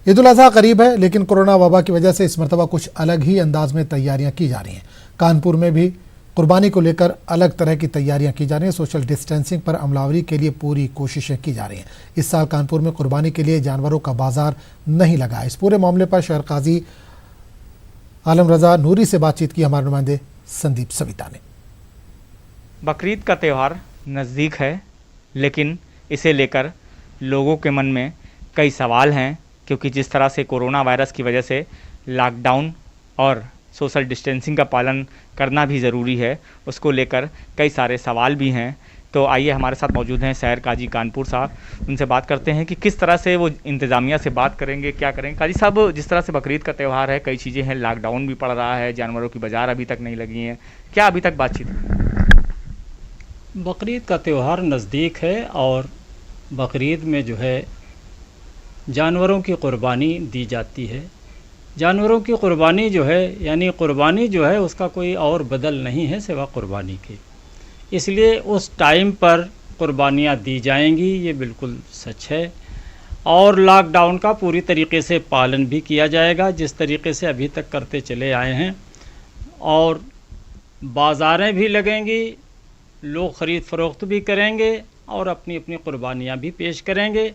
ईद उल अज़हा करीब है, लेकिन कोरोना वबा की वजह से इस मरतबा कुछ अलग ही अंदाज में तैयारियां की जा रही हैं। कानपुर में भी कुर्बानी को लेकर अलग तरह की तैयारियां की जा रही हैं। सोशल डिस्टेंसिंग पर अमलावरी के लिए पूरी कोशिशें की जा रही हैं। इस साल कानपुर में कुर्बानी के लिए जानवरों का बाजार नहीं लगा। इस पूरे मामले पर शहर काजी आलम रजा नूरी से बातचीत की हमारे नुमाइंदे संदीप सविता ने। बकरीद का त्यौहार नज़दीक है, लेकिन इसे लेकर लोगों के मन में कई सवाल हैं, क्योंकि जिस तरह से कोरोना वायरस की वजह से लॉकडाउन और सोशल डिस्टेंसिंग का पालन करना भी ज़रूरी है, उसको लेकर कई सारे सवाल भी हैं। तो आइए, हमारे साथ मौजूद हैं शहर काजी कानपुर साहब, उनसे बात करते हैं कि किस तरह से वो इंतज़ामिया से बात करेंगे, क्या करेंगे। काजी साहब, जिस तरह से बकरीद का त्यौहार है, कई चीज़ें हैं, लॉकडाउन भी पड़ रहा है, जानवरों की बाज़ार अभी तक नहीं लगी हैं, क्या अभी तक बातचीत है? बकरीद का त्यौहार नज़दीक है और बकरीद में जो है जानवरों की क़ुरबानी दी जाती है। जानवरों की क़ुरबानी जो है, यानी क़ुरबानी जो है उसका कोई और बदल नहीं है सिवा क़ुरबानी के, इसलिए उस टाइम पर क़ुरबानियाँ दी जाएंगी, ये बिल्कुल सच है। और लॉकडाउन का पूरी तरीके से पालन भी किया जाएगा, जिस तरीके से अभी तक करते चले आए हैं। और बाज़ारें भी लगेंगी, लोग ख़रीद फ़रोख्त भी करेंगे और अपनी अपनी क़ुरबानियाँ भी पेश करेंगे।